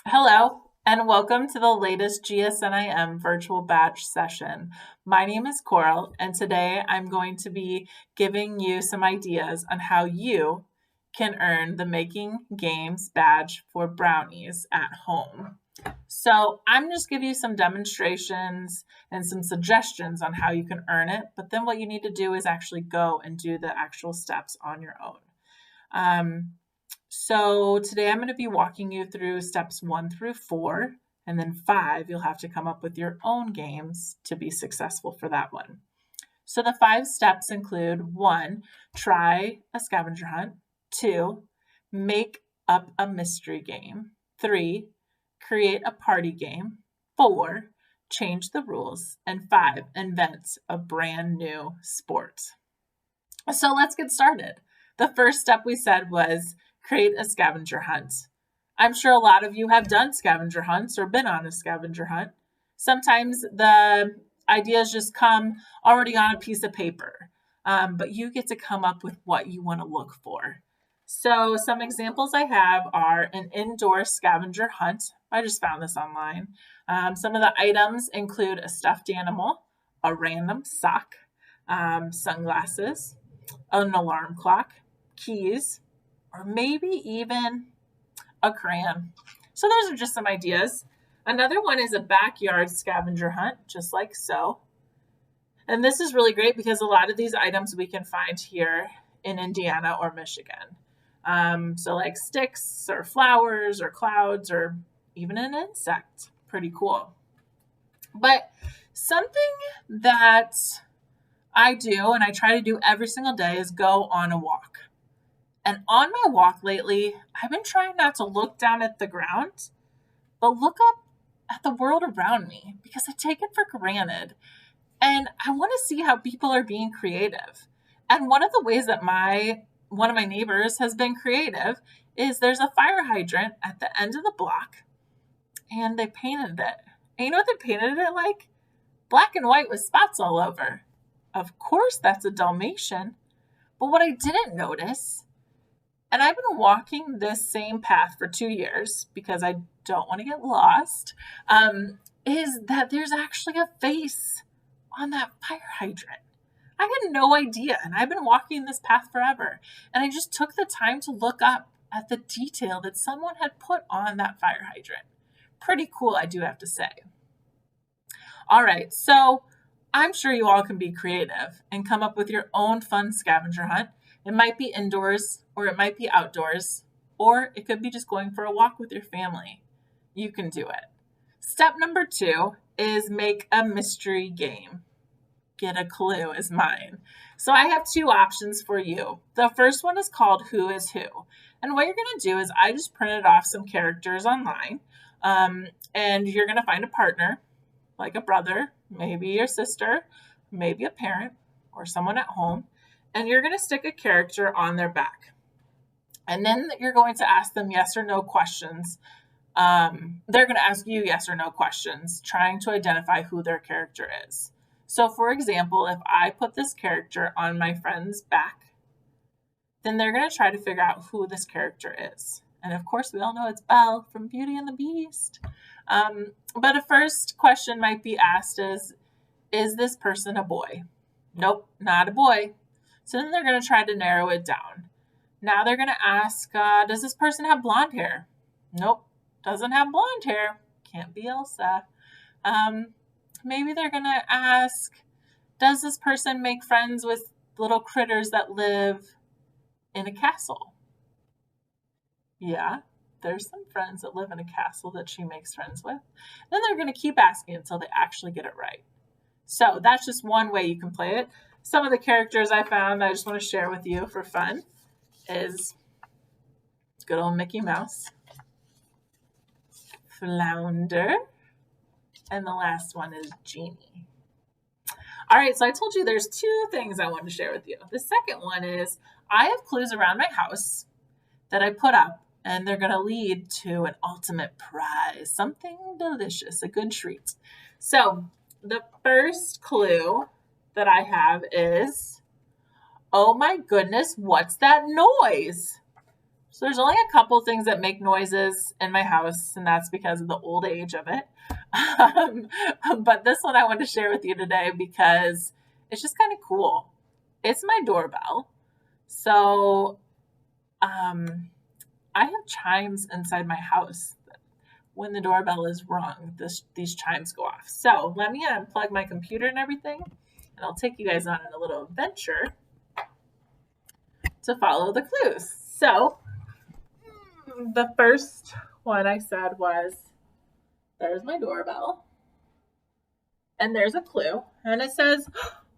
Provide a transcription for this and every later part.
Hello, and welcome to the latest GSNIM virtual badge session. My name is Coral, and today I'm going to be giving you some ideas on how you can earn the Making Games Badge for brownies at home. So I'm just give you some demonstrations and some suggestions on how you can earn it, but then what you need to do is actually go and do the actual steps on your own. So today I'm going to be walking you through steps 1 through 4, and then 5, you'll have to come up with your own games to be successful for that one. So the 5 steps include 1, try a scavenger hunt, 2, make up a mystery game, 3, create a party game, 4, change the rules, and 5, invent a brand new sport. So let's get started. The first step we said was create a scavenger hunt. I'm sure a lot of you have done scavenger hunts or been on a scavenger hunt. Sometimes the ideas just come already on a piece of paper, but you get to come up with what you want to look for. So some examples I have are an indoor scavenger hunt. I just found this online. Some of the items include a stuffed animal, a random sock, sunglasses, an alarm clock, keys, or maybe even a crayon. So those are just some ideas. Another one is a backyard scavenger hunt, just like so. And this is really great because a lot of these items we can find here in Indiana or Michigan. So like sticks or flowers or clouds or even an insect. Pretty cool. But something that I do and I try to do every single day is go on a walk. And on my walk lately, I've been trying not to look down at the ground, but look up at the world around me because I take it for granted. And I want to see how people are being creative. And one of the ways that one of my neighbors has been creative is there's a fire hydrant at the end of the block and they painted it. And you know what they painted it like? Black and white with spots all over. Of course, that's a Dalmatian. But what I didn't notice, and I've been walking this same path for 2 years because I don't want to get lost, is that there's actually a face on that fire hydrant. I had no idea, and I've been walking this path forever. And I just took the time to look up at the detail that someone had put on that fire hydrant. Pretty cool, I do have to say. All right, so I'm sure you all can be creative and come up with your own fun scavenger hunt. It might be indoors or it might be outdoors, or it could be just going for a walk with your family. You can do it. Step number 2 is make a mystery game. Get a clue is mine. So I have 2 options for you. The first one is called Who is Who. And what you're going to do is I just printed off some characters online, and you're going to find a partner, like a brother, maybe your sister, maybe a parent, or someone at home, and you're going to stick a character on their back. And then you're going to ask them yes or no questions. They're going to ask you yes or no questions, trying to identify who their character is. So, for example, if I put this character on my friend's back, then they're going to try to figure out who this character is. And of course, we all know it's Belle from Beauty and the Beast. But a first question might be asked is this person a boy? Nope, not a boy. So then they're going to try to narrow it down. Now they're going to ask, does this person have blonde hair? Nope, doesn't have blonde hair. Can't be Elsa. Maybe they're going to ask, does this person make friends with little critters that live in a castle? Yeah, there's some friends that live in a castle that she makes friends with. Then they're going to keep asking until they actually get it right. So that's just one way you can play it. Some of the characters I found that I just want to share with you for fun is good old Mickey Mouse, Flounder, and the last one is Genie. All right, so I told you there's 2 things I want to share with you. The second one is I have clues around my house that I put up, and they're going to lead to an ultimate prize, something delicious, a good treat. So the first clue that I have is, oh my goodness, what's that noise? So there's only a couple things that make noises in my house, and that's because of the old age of it. But this one I want to share with you today because it's just kind of cool. It's my doorbell. So I have chimes inside my house. When the doorbell is rung, these chimes go off. So let me unplug my computer and everything, and I'll take you guys on a little adventure to follow the clues. So the first one I said was, there's my doorbell, and there's a clue, and it says,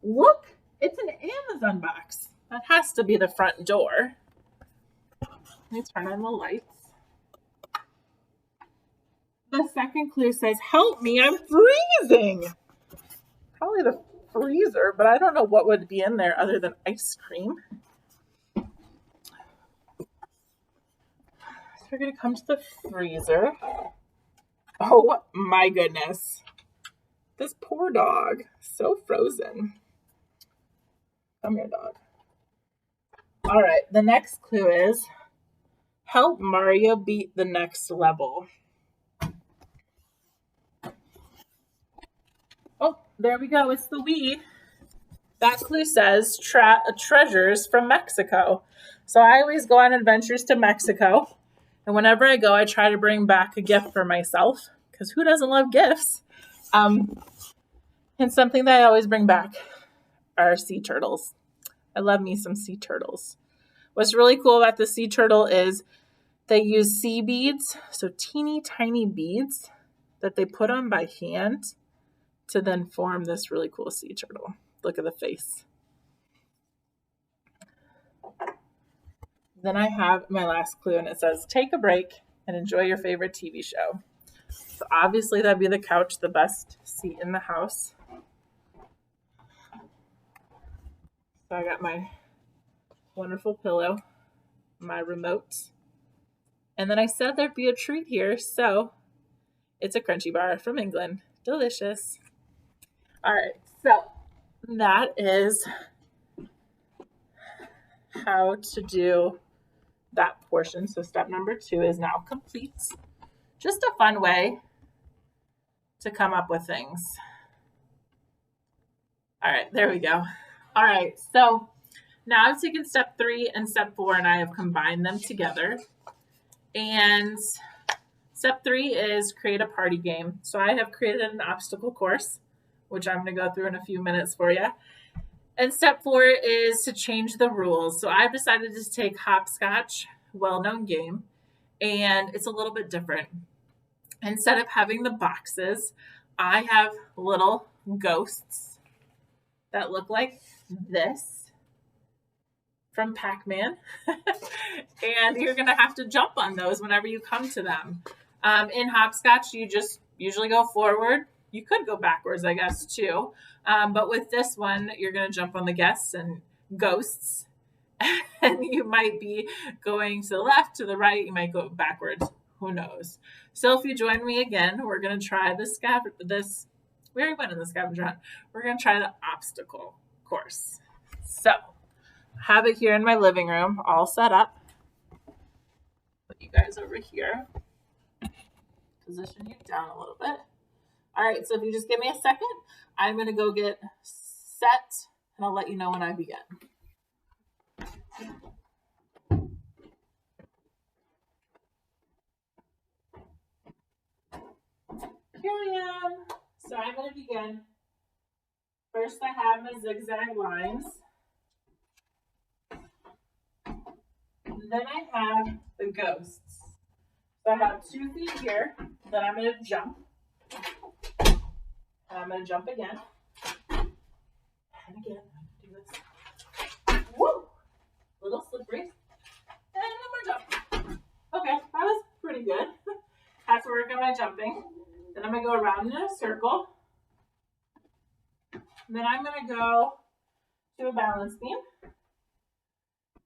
look, it's an Amazon box. That has to be the front door. Let me turn on the lights. The second clue says, help me, I'm freezing. Probably the freezer, but I don't know what would be in there other than ice cream. So we're going to come to the freezer. Oh my goodness. This poor dog, so frozen. Come here, dog. All right, the next clue is, help Mario beat the next level. Oh, there we go. It's the Wii. That clue says treasures from Mexico. So I always go on adventures to Mexico. And whenever I go, I try to bring back a gift for myself. Because who doesn't love gifts? And something that I always bring back are sea turtles. I love me some sea turtles. What's really cool about the sea turtle is they use sea beads. So teeny tiny beads that they put on by hand to then form this really cool sea turtle. Look at the face. Then I have my last clue, and it says, take a break and enjoy your favorite TV show. So obviously that'd be the couch, the best seat in the house. So I got my wonderful pillow, my remote, and then I said there'd be a treat here, so it's a crunchy bar from England. Delicious. All right, so that is how to do that portion. So step number 2 is now complete. Just a fun way to come up with things. All right, there we go. All right, so now I've taken step 3 and step 4 and I have combined them together. And step 3 is create a party game. So I have created an obstacle course, which I'm going to go through in a few minutes for you. And step 4 is to change the rules. So I've decided to take hopscotch, well-known game, and it's a little bit different. Instead of having the boxes, I have little ghosts that look like this from Pac-Man. And you're going to have to jump on those whenever you come to them. In hopscotch, you just usually go forward. You could go backwards, I guess, too. But with this one, you're going to jump on the guests and ghosts. And you might be going to the left, to the right. You might go backwards. Who knows? So if you join me again, we're going to try we already went in the scavenger hunt. We're going to try the obstacle course. So I have it here in my living room, all set up. Put you guys over here. Position you down a little bit. All right, so if you just give me a second, I'm going to go get set, and I'll let you know when I begin. Here I am. So I'm going to begin. First, I have my zigzag lines. Then I have the ghosts. So I have 2 feet here. Then I'm going to jump. And I'm going to jump again. And again, do this. Woo! Little slippery. And one more jump. Okay, that was pretty good. Have to work on my jumping. Then I'm going to go around in a circle. Then I'm going to go to a balance beam.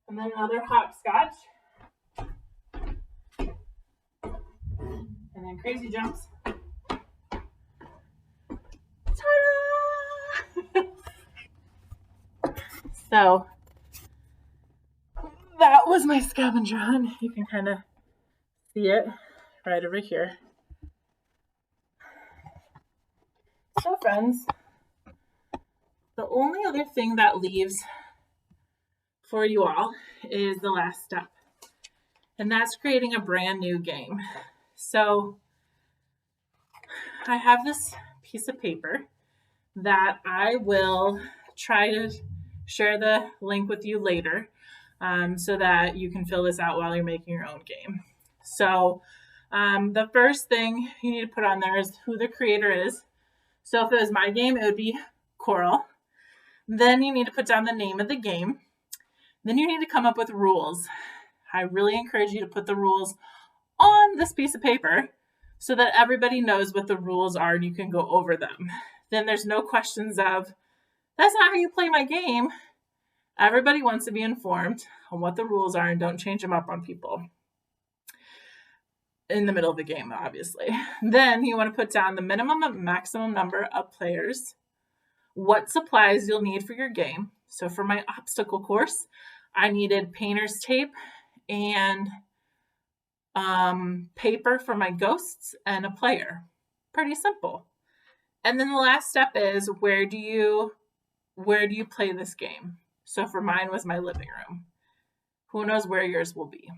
And then another hopscotch. And then crazy jumps. Ta-da! So that was my Scavenger on. You can kind of see it right over here. So friends, the only other thing that leaves for you all is the last step, and that's creating a brand new game. So I have this piece of paper that I will try to share the link with you later, so that you can fill this out while you're making your own game. So the first thing you need to put on there is who the creator is. So if it was my game, it would be Coral. Then you need to put down the name of the game. Then you need to come up with rules. I really encourage you to put the rules on this piece of paper so that everybody knows what the rules are and you can go over them. Then there's no questions of, that's not how you play my game. Everybody wants to be informed on what the rules are and don't change them up on people in the middle of the game, obviously. Then you want to put down the minimum and maximum number of players, what supplies you'll need for your game. So for my obstacle course, I needed painter's tape and paper for my ghosts and a player. Pretty simple. And then the last step is where do you play this game? So for mine was my living room. Who knows where yours will be?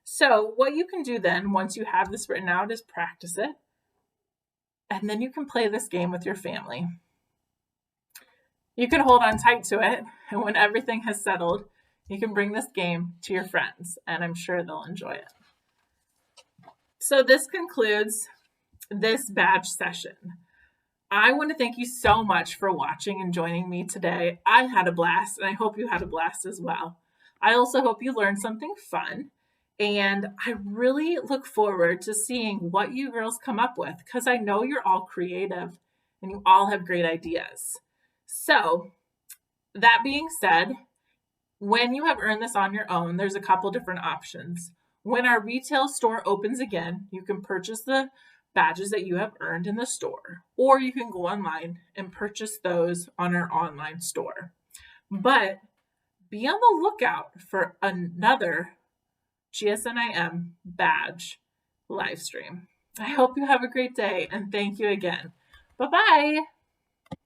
So what you can do then, once you have this written out, is practice it. And then you can play this game with your family. You can hold on tight to it, and when everything has settled, you can bring this game to your friends, and I'm sure they'll enjoy it. So this concludes this badge session. I want to thank you so much for watching and joining me today. I had a blast, and I hope you had a blast as well. I also hope you learned something fun, and I really look forward to seeing what you girls come up with, because I know you're all creative and you all have great ideas. So that being said, when you have earned this on your own, there's a couple different options. When our retail store opens again, you can purchase the badges that you have earned in the store, or you can go online and purchase those on our online store. But be on the lookout for another GSNIM badge live stream. I hope you have a great day, and thank you again. Bye-bye.